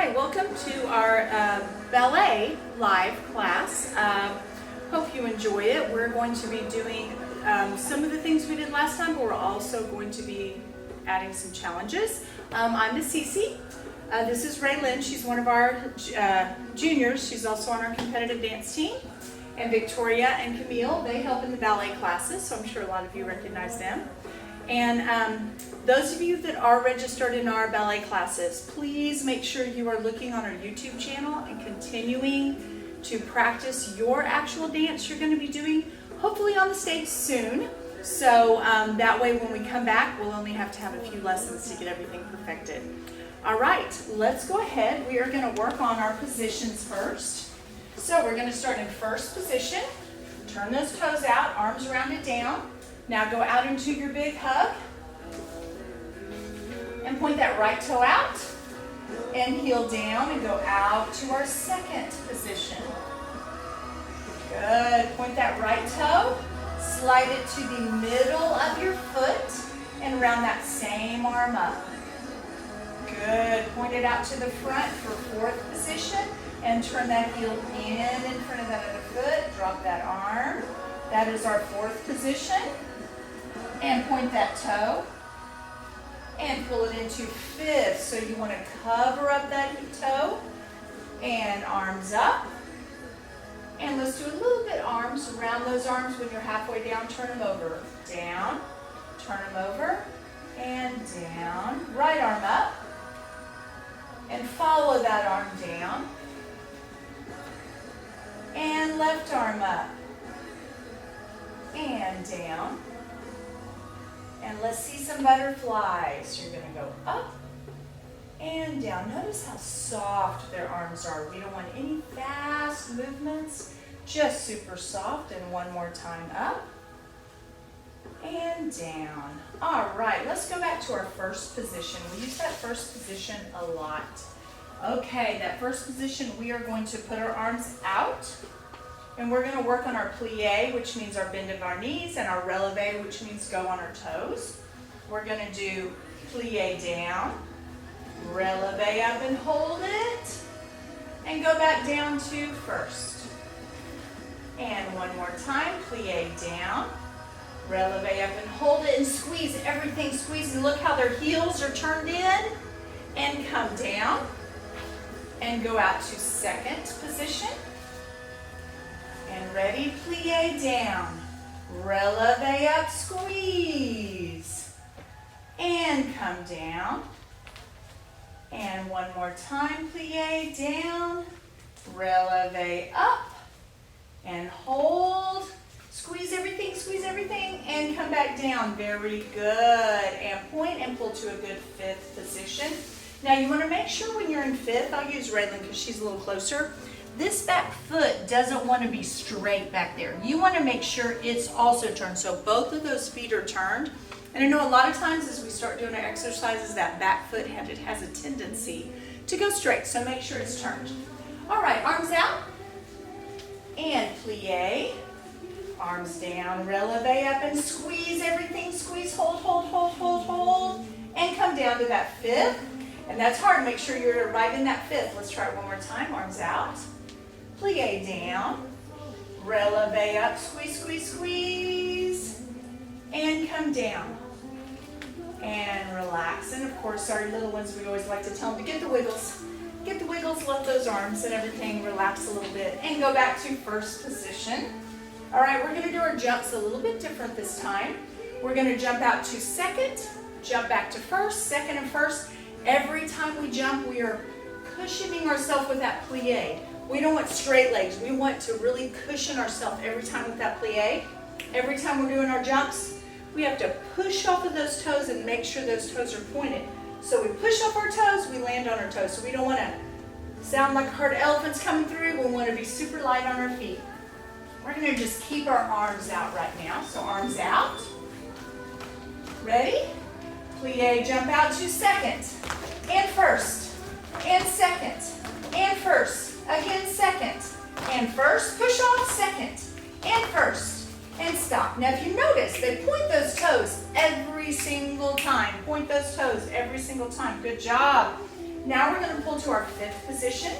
right, welcome to our ballet live class. Hope you enjoy it. We're going to be doing some of the things we did last time, but we're also going to be adding some challenges. I'm Miss Cece. This is Raylyn. She's one of our juniors. She's also on our competitive dance team. And Victoria and Camille, they help in the ballet classes, so I'm sure a lot of you recognize them. And those of you that are registered in our ballet classes, please make sure you are looking on our YouTube channel and continuing to practice your actual dance you're going to be doing, hopefully on the stage soon. So that way when we come back, we'll only have to have a few lessons to get everything perfected. All right, let's go ahead. We are going to work on our positions first. So we're going to start in first position. Turn those toes out, arms rounded down. Now go out into your big hug and point that right toe out and heel down and go out to our second position. Good. Point that right toe, slide it to the middle of your foot and round that same arm up. Good. Point it out to the front for fourth position and turn that heel in front of that other foot. Drop that arm. That is our fourth position. And point that toe and pull it into fifth. So you want to cover up that toe and arms up. And let's do a little bit arms, round those arms when you're halfway down, turn them over. Down, turn them over, and down. Right arm up. And follow that arm down. And left arm up. And down. And let's see some butterflies. You're going to go up and down. Notice how soft their arms are. We don't want any fast movements, just super soft. And one more time, up and down. All right, let's go back to our first position. We use that first position a lot. Okay, that first position, we are going to put our arms out. And we're going to work on our plie, which means our bend of our knees, and our releve, which means go on our toes. We're going to do plie down, releve up and hold it, and go back down to first. And one more time, plie down, releve up and hold it, and squeeze everything, squeeze, and look how their heels are turned in, and come down, and go out to second position. And ready, plie down, releve up, squeeze, and come down. And one more time, plie down, releve up, and hold, squeeze everything, and come back down. Very good. And point and pull to a good fifth position. Now you want to make sure when you're in fifth, I'll use Raylyn because she's a little closer, this back foot doesn't want to be straight back there. You want to make sure it's also turned. So both of those feet are turned. And I know a lot of times as we start doing our exercises, that back foot has a tendency to go straight. So make sure it's turned. All right, arms out. And plie. Arms down, releve up and squeeze everything. Squeeze, hold. And come down to that fifth. And that's hard. Make sure you're right in that fifth. Let's try it one more time. Arms out. Plie down, releve up, squeeze, and come down. And relax. And of course, our little ones, we always like to tell them to get the wiggles. Get the wiggles, let those arms and everything relax a little bit. And go back to first position. All right, we're going to do our jumps a little bit different this time. We're going to jump out to second, jump back to first, second and first. Every time we jump, we are cushioning ourselves with that plie. We don't want straight legs. We want to really cushion ourselves every time with that plie. Every time we're doing our jumps, we have to push off of those toes and make sure those toes are pointed. So we push off our toes, we land on our toes. So we don't want to sound like herd elephants coming through. We want to be super light on our feet. We're going to just keep our arms out right now. So arms out. Ready? Plie, jump out to second, and first, and second, and first. Again, second, and first, push off, second, and first, and stop. Now, if you notice, they point those toes every single time. Point those toes every single time. Good job. Now we're going to pull to our fifth position.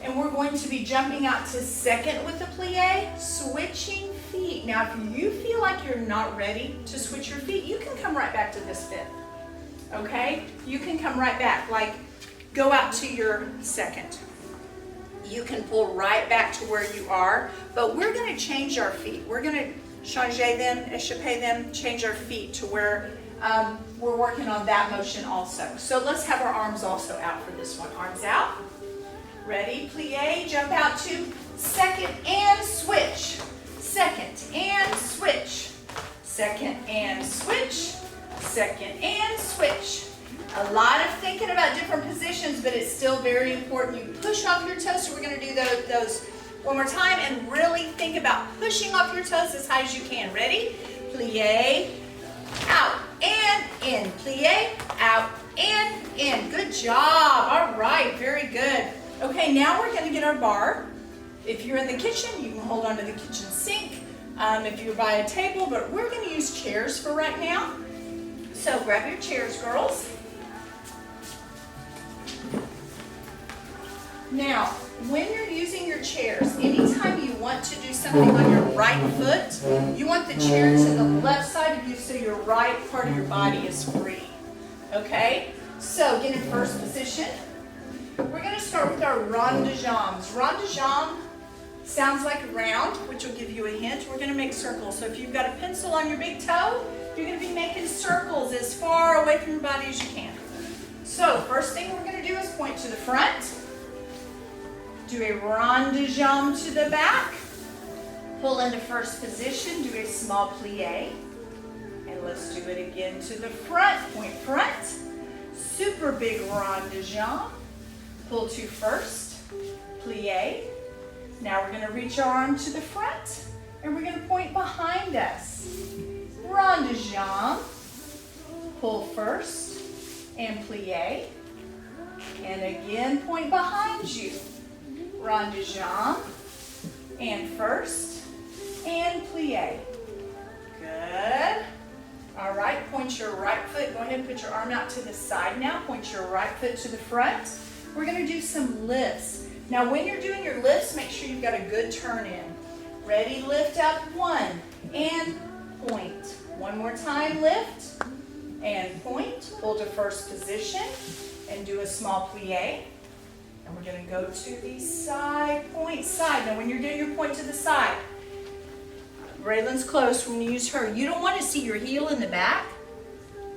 And we're going to be jumping out to second with a plie, switching feet. Now, if you feel like you're not ready to switch your feet, you can come right back to this fifth, okay? You can come right back, like go out to your second. You can pull right back to where you are, but we're gonna change our feet. We're gonna changer them, échapper them, change our feet to where we're working on that motion also. So let's have our arms also out for this one. Arms out. Ready, plie, jump out to second and switch. Second and switch. Second and switch. Second and switch. A lot of thinking about different positions, but it's still very important. You push off your toes, so we're going to do those one more time and really think about pushing off your toes as high as you can. Ready? Plie, out and in. Plie, out and in. Good job. All right, very good. Okay, now we're going to get our bar. If you're in the kitchen, you can hold onto the kitchen sink. If you're by a table, but we're going to use chairs for right now. So grab your chairs, girls. Now, when you're using your chairs, anytime you want to do something on your right foot, you want the chair to the left side of you so your right part of your body is free. Okay? So get in first position. We're going to start with our rond de jambes. Rond de jambes sounds like round, which will give you a hint. We're going to make circles. So if you've got a pencil on your big toe, you're going to be making circles as far away from your body as you can. So first thing we're going to do is point to the front. Do a rond de jambe to the back. Pull into first position. Do a small plie. And let's do it again to the front. Point front. Super big rond de jambe. Pull to first, plie. Now we're going to reach our arm to the front, and we're going to point behind us. Rond de jambe, pull first, and plie. And again, point behind you. Rond de jambe, and first, and plie. Good. All right, point your right foot. Go ahead and put your arm out to the side now. Point your right foot to the front. We're going to do some lifts. Now when you're doing your lifts, make sure you've got a good turn in. Ready, lift up, one, and point. One more time, lift, and point. Pull to first position, and do a small plie. And we're going to go to the side, point, side. Now when you're doing your point to the side, Raylan's close, we're going to use her. You don't want to see your heel in the back.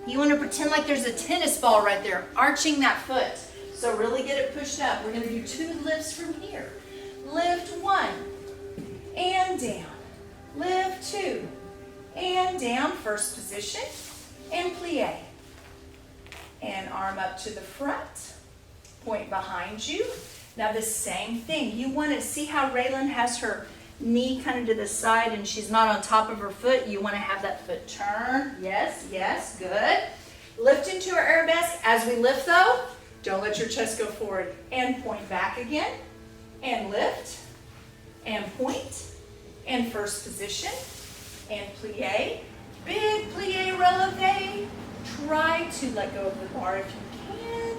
You want to pretend like there's a tennis ball right there, arching that foot. So really get it pushed up. We're going to do two lifts from here. Lift one, and down. Lift two, and down. First position, and plie. And arm up to the front. Point behind you. Now the same thing. You want to see how Raylan has her knee kind of to the side and she's not on top of her foot. You want to have that foot turn. Yes, yes, good. Lift into our arabesque. As we lift though, don't let your chest go forward. And point back again. And lift. And point. And first position. And plie. Big plie releve. Try to let go of the bar if you can.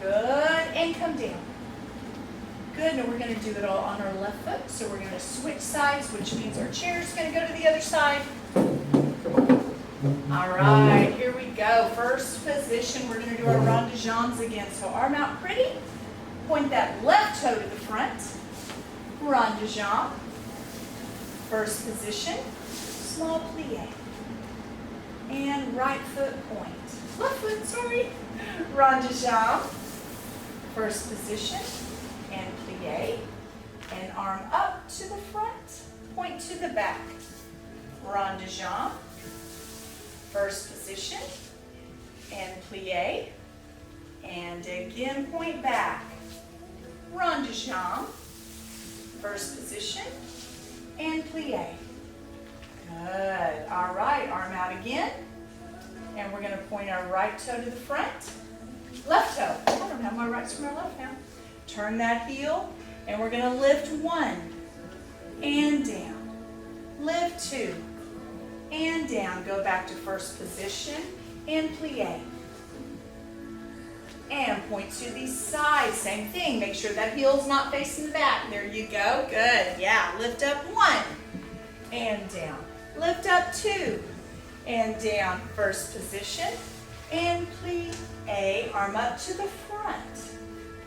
Good. And come down. Good. Now we're going to do it all on our left foot. So we're going to switch sides, which means our chair is going to go to the other side. All right, here we go. First position, we're going to do our rond de jambes again. So arm out pretty. Point that left toe to the front. Rond de jambe. First position, small plie. And right foot point. Left foot, sorry. Rond de jambe. First position, and plie. And arm up to the front. Point to the back. Rond de jambe. First position, and plie, and again point back. Rond de jambe, first position, and plie. Good. All right, arm out again, and we're going to point our right toe to the front. Left toe. I don't have my right from my left now. Turn that heel, and we're going to lift one, and down. Lift two. And down, go back to first position, and plie. point to the side. Same thing. Make sure that heel's not facing the back. There you go. Good. Yeah. Lift up 1 and down. Lift up 2 and down. First position. And plie. Arm up to the front.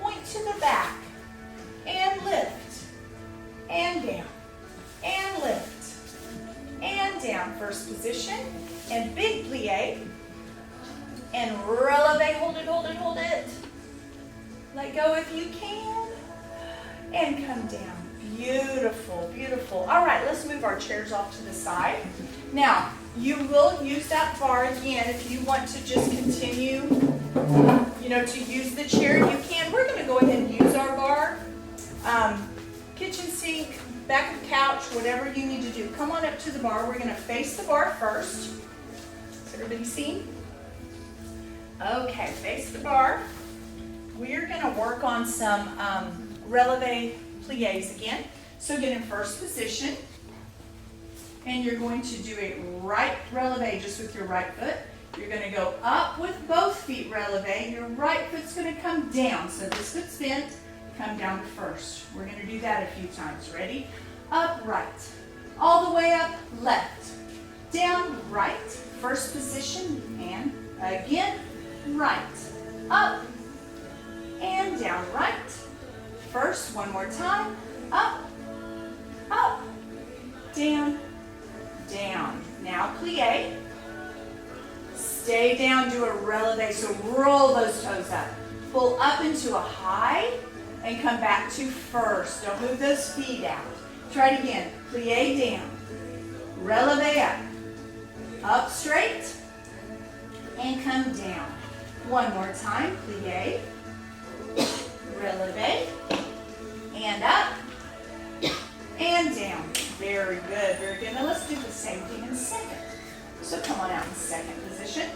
Point to the back. And lift. And down. And lift. And down. First position. And big plie. And releve, hold it, hold it, hold it. Let go if you can. And come down. Beautiful, beautiful. All right, let's move our chairs off to the side. Now, you will use that bar again if you want to just continue, to use the chair. You can. We're going to go ahead and use our bar. Kitchen sink, back of the couch, whatever you need to do. Come on up to the bar. We're going to face the bar first. Has everybody seen? Okay, face the bar. We're going to work on some releve plies again. So get in first position. And you're going to do a right releve just with your right foot. You're going to go up with both feet releve. Your right foot's going to come down. So this foot's bent, come down to first. We're going to do that a few times. Ready? Up, right. All the way up, left. Down, right. First position, and again, right. Up, and down, right. First, one more time. Up, up, down, down. Now plie. Stay down, do a releve, so roll those toes up. Pull up into a high and come back to first. Don't move those feet out. Try it again. Plie down, releve up straight, and come down. One more time. Plie, releve, and up, and down. Very good, very good. Now let's do the same thing in second. So come on out in second position.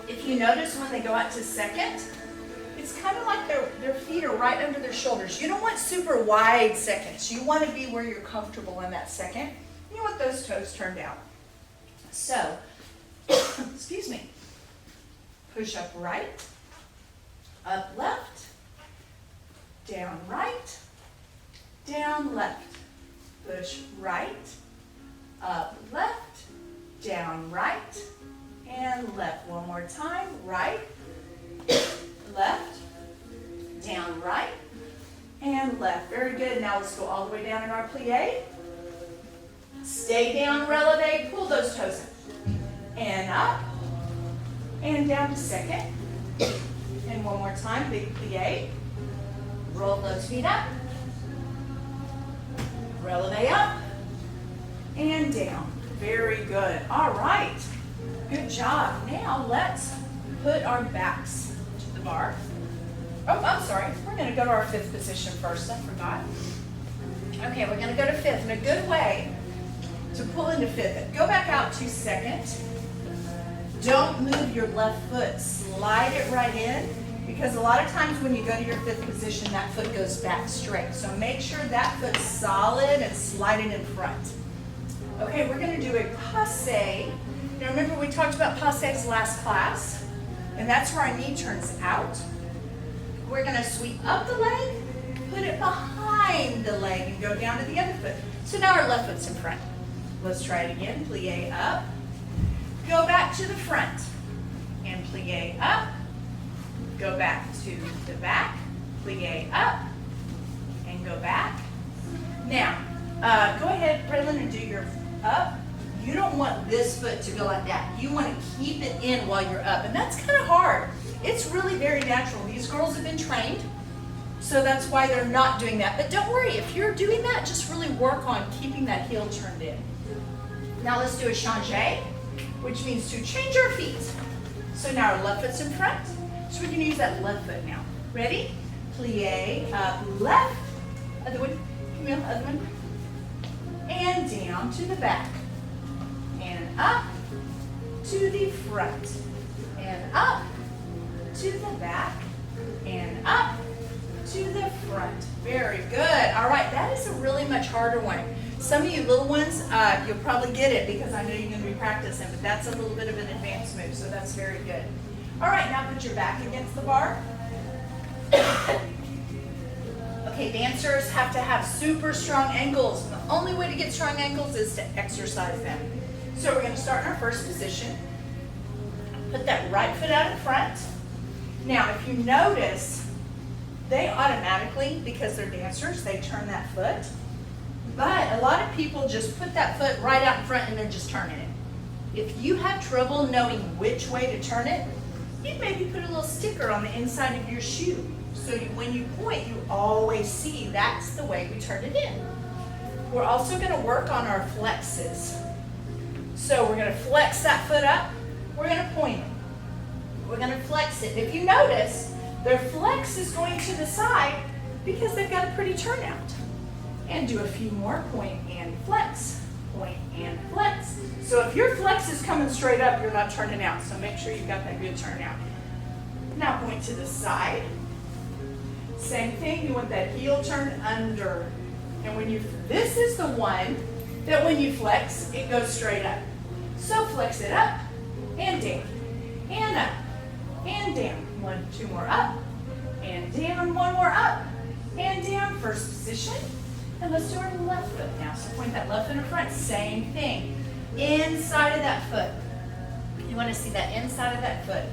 If you notice when they go out to second, it's kind of like their feet are right under their shoulders. You don't want super wide seconds. You want to be where you're comfortable in that second. You want those toes turned out. So, excuse me. Push up right, up left, down right, down left. Push right, up left, down right, and left. One more time. Right, left, down right, and left. Very good. Now let's go all the way down in our plie. Stay down, releve, pull those toes in. And up, and down to second. And one more time, big plie. Roll those feet up. Releve up, and down. Very good. All right. Good job. Now let's put our backs to the bar. Oh, I'm sorry. We're going to go to our fifth position first. I forgot. Okay, we're going to go to fifth. And a good way to pull into fifth. Go back out to second. Don't move your left foot. Slide it right in, because a lot of times when you go to your fifth position, that foot goes back straight. So make sure that foot's solid and slide it in front. Okay, we're going to do a passe. Now remember we talked about passes last class, and that's where our knee turns out. We're going to sweep up the leg, put it behind the leg, and go down to the other foot. So now our left foot's in front. Let's try it again. Plie up. Go back to the front. And plie up. Go back to the back. Plie up. And go back. Now, go ahead, Braylon, and do your up. You don't want this foot to go like that. You want to keep it in while you're up. And that's kind of hard. It's really very natural. These girls have been trained, so that's why they're not doing that. But don't worry, if you're doing that, just really work on keeping that heel turned in. Now let's do a changer, which means to change our feet. So now our left foot's in front, so we can use that left foot now. Ready? Plie up left, other one, Camille, other one, and down to the back, and up to the front, and up to the back, and up to the front. Very good. All right, that is a really much harder one. Some of you little ones, you'll probably get it because I know you're going to be practicing, but that's a little bit of an advanced move, so that's very good. All right, now put your back against the bar. Okay, dancers have to have super strong ankles. And the only way to get strong ankles is to exercise them. So we're going to start in our first position. Put that right foot out in front. Now, if you notice, they automatically, because they're dancers, they turn that foot. But a lot of people just put that foot right out in front and they're just turning it. If you have trouble knowing which way to turn it, you maybe put a little sticker on the inside of your shoe. So when you point, you always see that's the way we turn it in. We're also going to work on our flexes. So we're going to flex that foot up. We're going to point it. We're going to flex it. If you notice, their flex is going to the side because they've got a pretty turnout. And do a few more, point and flex, point and flex. So if your flex is coming straight up, you're not turning out. So make sure you've got that good turnout. Now point to the side. Same thing, you want that heel turned under. And this is the one that when you flex, it goes straight up. So flex it up and down, and up, and down. 1, 2 more up, and down, 1 more up, and down. First position. And let's do our left foot now. So point that left foot in front, same thing. Inside of that foot. You want to see that inside of that foot.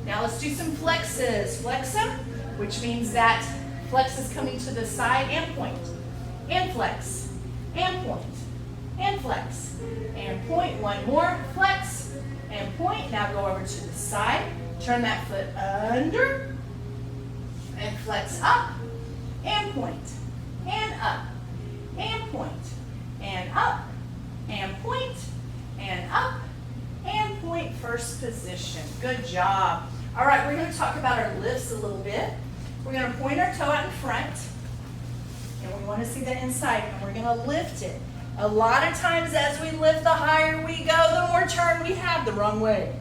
Now let's do some flexes. Flex them, which means that flex is coming to the side and point. And flex, and point, and flex, and point. 1 more, flex, and point. Now go over to the side. Turn that foot under, and flex up, and point, and up, and point, and up, and point, and up, and point. First position. Good job. All right, we're going to talk about our lifts a little bit. We're going to point our toe out in front, and we want to see the inside, and we're going to lift it. A lot of times as we lift, the higher we go, the more turn we have the wrong way.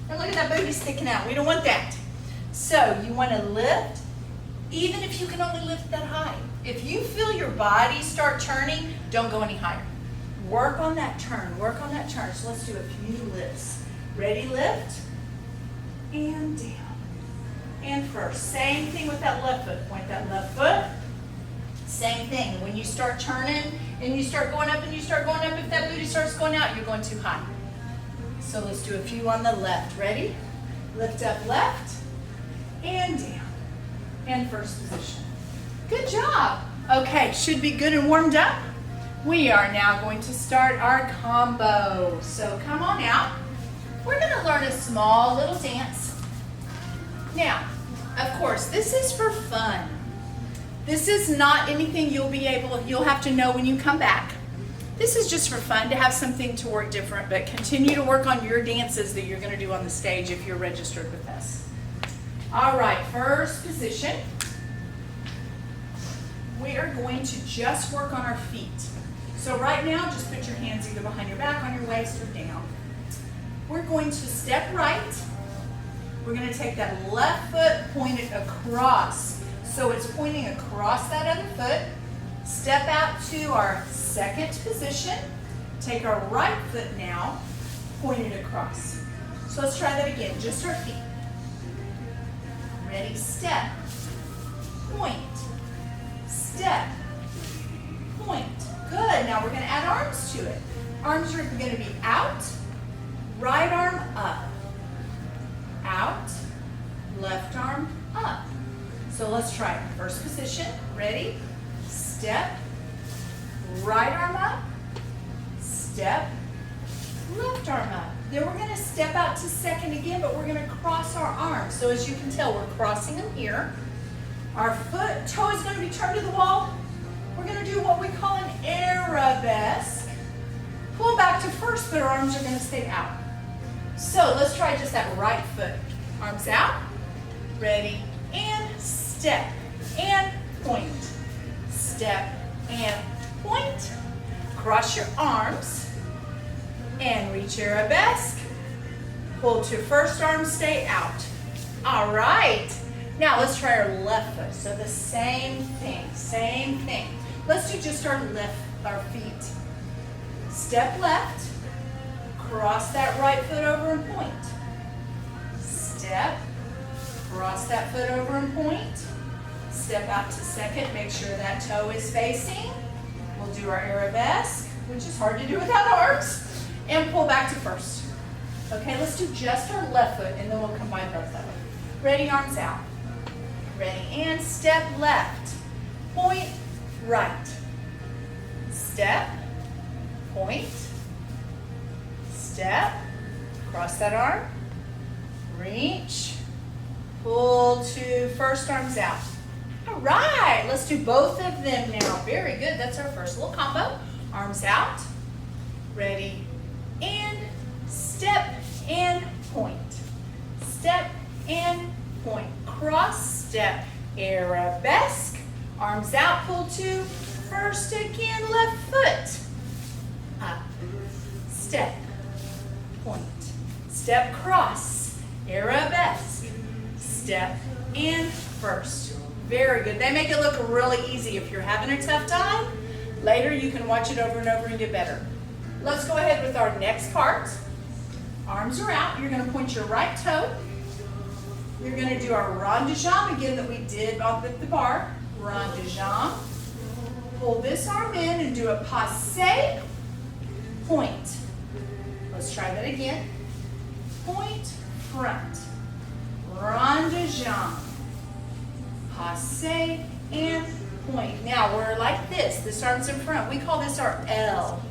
And look at that booty sticking out. We don't want that. So you want to lift, even if you can only lift that high. If you feel your body start turning, don't go any higher. Work on that turn. Work on that turn. So let's do a few lifts. Ready, lift, and down. And first. Same thing with that left foot. Point that left foot. Same thing. When you start turning and you start going up and you start going up, if that booty starts going out, you're going too high. So let's do a few on the left. Ready? Lift up left and down. And first position. Good job. Okay, should be good and warmed up. We are now going to start our combo. So come on out. We're going to learn a small little dance. Now, of course, this is for fun. This is not anything you'll have to know when you come back. This is just for fun, to have something to work different, but continue to work on your dances that you're going to do on the stage if you're registered with us. All right, first position. We are going to just work on our feet. So right now, just put your hands either behind your back, on your waist, or down. We're going to step right. We're going to take that left foot, point it across. So it's pointing across that other foot. Step out to our second position. Take our right foot now, point it across. So let's try that again, just our feet. Ready, step, point, step, point. Good, now we're going to add arms to it. Arms are going to be out, right arm up, out, left arm up. So let's try it. First position, ready, step, right arm up, step, left arm up. Then we're going to step out to second again, but we're going to cross our arms. So as you can tell, we're crossing them here. Our toe is going to be turned to the wall. We're going to do what we call an arabesque. Pull back to first, but our arms are going to stay out. So let's try just that right foot. Arms out, ready, and step, and point. Step, and point. Cross your arms, and reach arabesque. Pull to first arm, stay out. All right. Now let's try our left foot. So the same thing, same thing. Let's do just our feet. Step left, cross that right foot over and point. Step, cross that foot over and point. Step out to second, make sure that toe is facing. We'll do our arabesque, which is hard to do without arms, and pull back to first. Okay, let's do just our left foot, and then we'll combine both of them. Ready, arms out. Ready, and step left, point right. Step, point, step, cross that arm, reach, pull to first, arms out. All right, let's do both of them now. Very good, that's our first little combo. Arms out, ready, and step and point. Step and point. Cross, step, arabesque. Arms out, pull to first again, left foot. Up, step, point. Step, cross, arabesque. Step and first. Very good. They make it look really easy. If you're having a tough time, later you can watch it over and over and get better. Let's go ahead with our next part. Arms are out. You're going to point your right toe. You're going to do our rond de jambe again that we did with the bar. Rond de jambe. Pull this arm in and do a passe, point. Let's try that again. Point, front. Rond de jambe. Passe and point. Now we're like this. This arm's in front. We call this our L.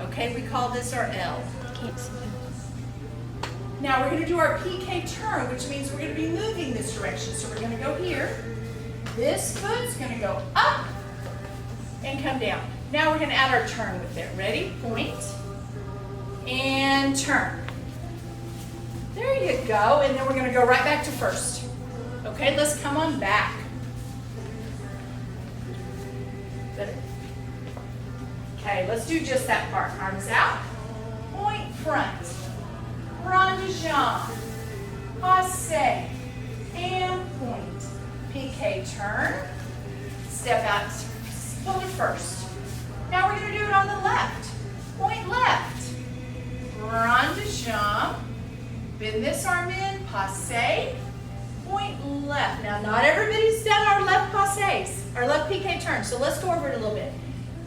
Okay, we call this our L. Can't see them. Now we're going to do our PK turn, which means we're going to be moving this direction. So we're going to go here. This foot's going to go up and come down. Now we're going to add our turn with it. Ready? Point and turn. There you go. And then we're going to go right back to first. Okay, let's come on back. Better. Okay, let's do just that part. Arms out. Point front. Rond de jambe. Passe. And point. PK turn. Step out. Pull it first. Now we're going to do it on the left. Point left. Rond de jambe. Bend this arm in. Passe. Point left. Now, not everybody's done our left passes, our left PK turn, so let's go over it a little bit.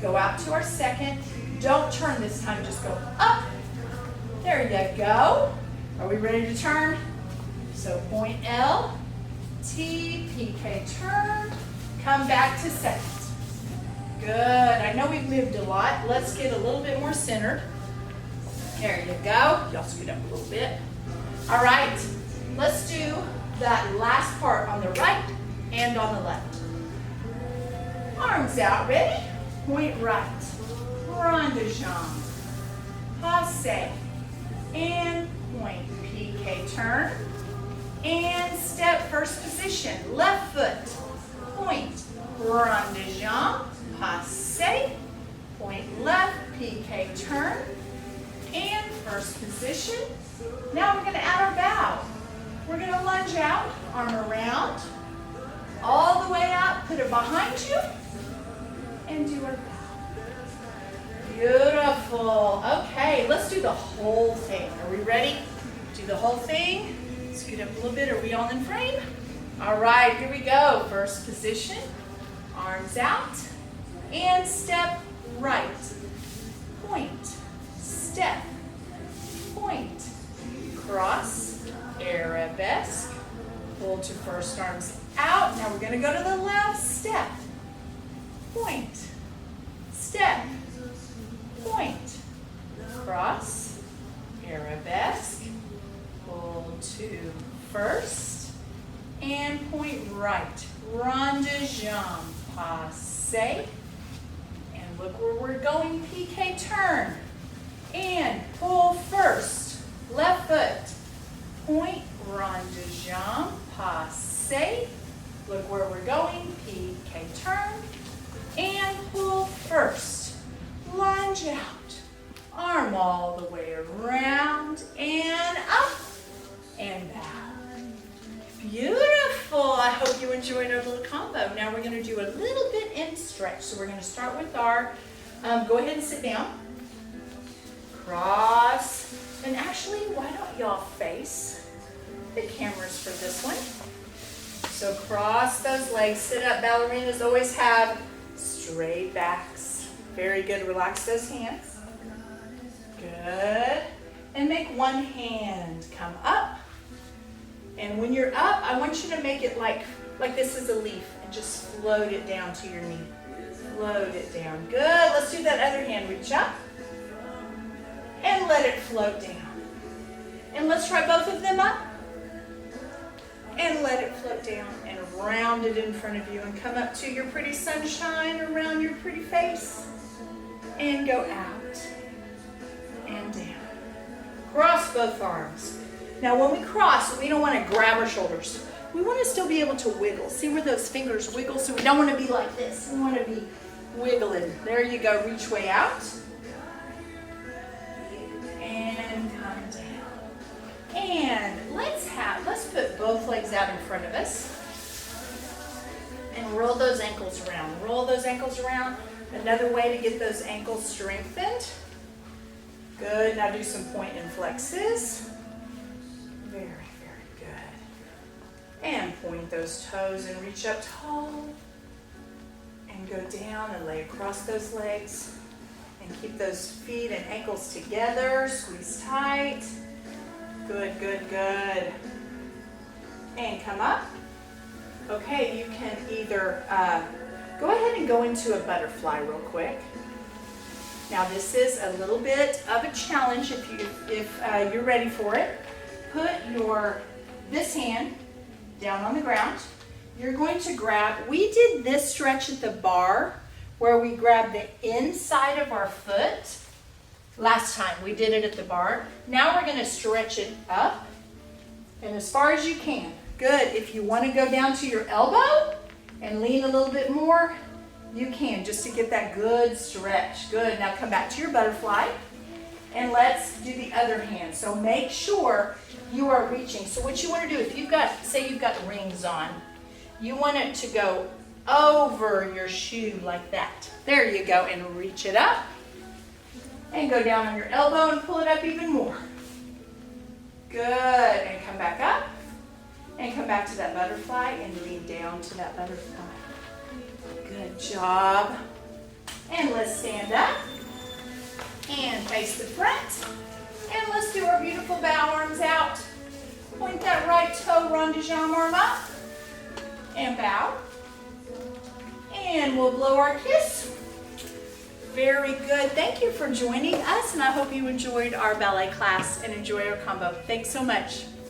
Go out to our second. Don't turn this time, just go up. There you go. Are we ready to turn? So point L, T, PK turn, come back to second. Good. I know we've moved a lot. Let's get a little bit more centered. There you go. Y'all scoot up a little bit. All right, let's do that last part on the right and on the left. Arms out, ready? Point right, rond de jambe, passe, and point, PK turn, and step first position, left foot, point, rond de jambe, passe, point left, PK turn, and first position. Now we're going to add our bow. We're going to lunge out, arm around, all the way out, put it behind you, and do our bow. Beautiful. Okay, let's do the whole thing. Are we ready? Do the whole thing. Scoot up a little bit. Are we all in frame? All right, here we go. First position, arms out, and step right. Point, step, point, cross, arabesque, pull to first, arms out. Now we're going to go to the left, step, point, step, point, cross, arabesque, pull to first, and point right, rond de jambe, passe, and look where we're going, PK turn, and pull first, left foot, point, rond de jambe, passe, look where we're going, PK turn, and pull first, lunge out, arm all the way around, and up, and back. Beautiful. I hope you enjoyed our little combo. Now we're going to do a little bit in stretch. So we're going to start with our, go ahead and sit down, cross, and actually, why don't y'all face the cameras for this one? So cross those legs, sit up. Ballerinas always have straight backs. Very good, relax those hands. Good. And make one hand come up. And when you're up, I want you to make it like this is a leaf and just float it down to your knee. Float it down. Good. Let's do that other hand. Reach up and let it float down. And let's try both of them up and let it float down and round it in front of you and come up to your pretty sunshine around your pretty face and go out and down. Cross both arms. Now when we cross, we don't want to grab our shoulders. We want to still be able to wiggle. See where those fingers wiggle? So we don't want to be like this. We want to be wiggling. There you go. Reach way out. And come down. And let's put both legs out in front of us. And roll those ankles around. Roll those ankles around. Another way to get those ankles strengthened. Good. Now do some point and flexes. Very, very good. And point those toes and reach up tall. And go down and lay across those legs. And keep those feet and ankles together. Squeeze tight. Good, good, good. And come up. Okay, you can either go ahead and go into a butterfly real quick. Now this is a little bit of a challenge if you're ready for it. Put this hand down on the ground. You're going to grab, we did this stretch at the bar where we grabbed the inside of our foot. Last time we did it at the bar. Now we're going to stretch it up and as far as you can. Good. If you want to go down to your elbow and lean a little bit more, you can, just to get that good stretch. Good. Now come back to your butterfly and let's do the other hand. So make sure you are reaching. So what you want to do, if say you've got rings on, you want it to go over your shoe like that. There you go, and reach it up. And go down on your elbow and pull it up even more. Good, and come back up. And come back to that butterfly and lean down to that butterfly. Good job. And let's stand up and face the front. And let's do our beautiful bow arms out. Point that right toe, rond de jambe arm up. And bow. And we'll blow our kiss. Very good. Thank you for joining us, and I hope you enjoyed our ballet class and enjoy our combo. Thanks so much.